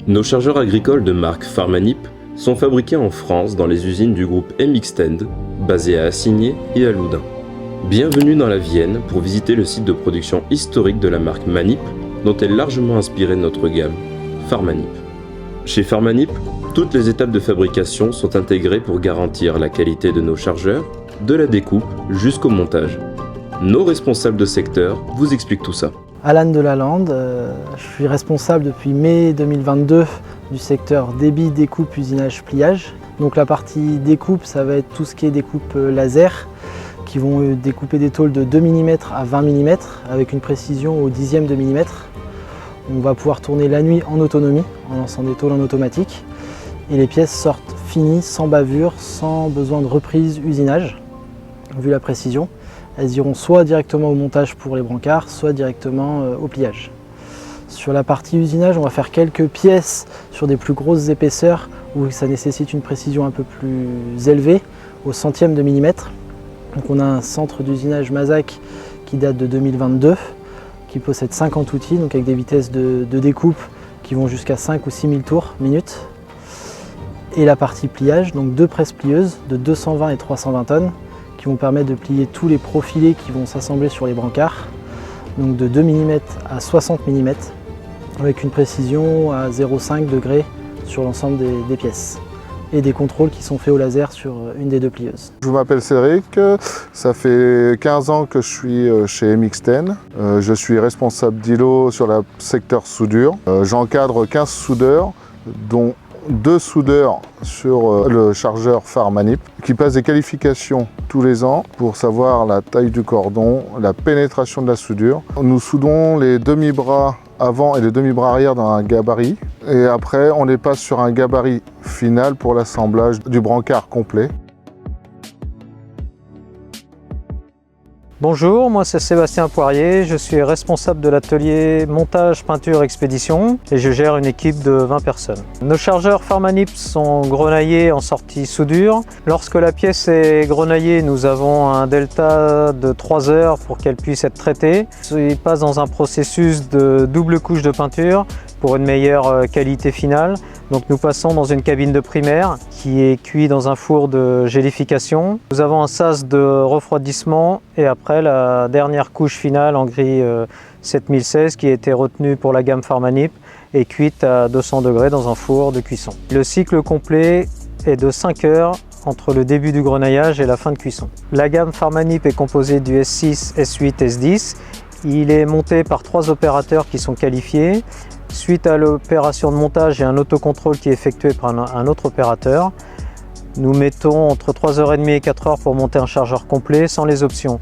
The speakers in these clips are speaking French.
Nos chargeurs agricoles de marque Farmanip sont fabriqués en France dans les usines du groupe Mxtend, basées à Assigné et à Loudun. Bienvenue dans la Vienne pour visiter le site de production historique de la marque Manip, dont est largement inspirée notre gamme, Farmanip. Chez Farmanip, toutes les étapes de fabrication sont intégrées pour garantir la qualité de nos chargeurs, de la découpe jusqu'au montage. Nos responsables de secteur vous expliquent tout ça. Alan Delalande, je suis responsable depuis mai 2022 du secteur débit, découpe, usinage, pliage. Donc la partie découpe, ça va être tout ce qui est découpe laser, qui vont découper des tôles de 2 mm à 20 mm avec une précision au dixième de millimètre. On va pouvoir tourner la nuit en autonomie en lançant des tôles en automatique et les pièces sortent finies, sans bavure, sans besoin de reprise usinage, vu la précision. Elles iront soit directement au montage pour les brancards, soit directement au pliage. Sur la partie usinage, on va faire quelques pièces sur des plus grosses épaisseurs où ça nécessite une précision un peu plus élevée, au centième de millimètre. Donc on a un centre d'usinage Mazak qui date de 2022, qui possède 50 outils, donc avec des vitesses de découpe qui vont jusqu'à 5 ou 6 000 tours minute. Et la partie pliage, donc 2 presses plieuses de 220 et 320 tonnes, qui vont permettre de plier tous les profilés qui vont s'assembler sur les brancards, donc de 2 mm à 60 mm, avec une précision à 0,5 degré sur l'ensemble des pièces, et des contrôles qui sont faits au laser sur une des 2 plieuses. Je m'appelle Cédric, ça fait 15 ans que je suis chez Mxtend. Je suis responsable d'îlot sur le secteur soudure. J'encadre 15 soudeurs, dont 2 soudeurs sur le chargeur Farmanip qui passent des qualifications tous les ans pour savoir la taille du cordon, la pénétration de la soudure. Nous soudons les demi-bras avant et les demi-bras arrière dans un gabarit et après on les passe sur un gabarit final pour l'assemblage du brancard complet. Bonjour, moi c'est Sébastien Poirier, je suis responsable de l'atelier montage, peinture, expédition et je gère une équipe de 20 personnes. Nos chargeurs Farmanip sont grenaillés en sortie soudure. Lorsque la pièce est grenaillée, nous avons un delta de 3 heures pour qu'elle puisse être traitée. Il passe dans un processus de double couche de peinture pour une meilleure qualité finale. Donc nous passons dans une cabine de primaire qui est cuit dans un four de gélification. Nous avons un sas de refroidissement et après la dernière couche finale en gris 7016 qui a été retenue pour la gamme Farmanip et cuite à 200 degrés dans un four de cuisson. Le cycle complet est de 5 heures entre le début du grenaillage et la fin de cuisson. La gamme Farmanip est composée du S6, S8, S10. Il est monté par 3 opérateurs qui sont qualifiés. Suite à l'opération de montage, il y a un autocontrôle qui est effectué par un autre opérateur. Nous mettons entre 3h30 et 4h pour monter un chargeur complet sans les options.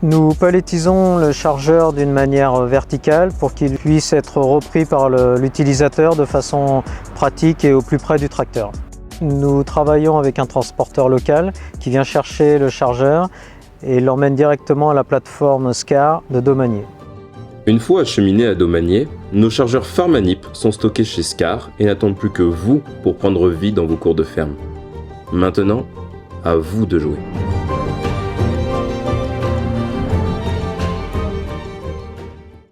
Nous palettisons le chargeur d'une manière verticale pour qu'il puisse être repris par l'utilisateur de façon pratique et au plus près du tracteur. Nous travaillons avec un transporteur local qui vient chercher le chargeur et l'emmène directement à la plateforme SCAR de Domanier. Une fois acheminés à Domanier, nos chargeurs Farmanip sont stockés chez SCAR et n'attendent plus que vous pour prendre vie dans vos cours de ferme. Maintenant, à vous de jouer.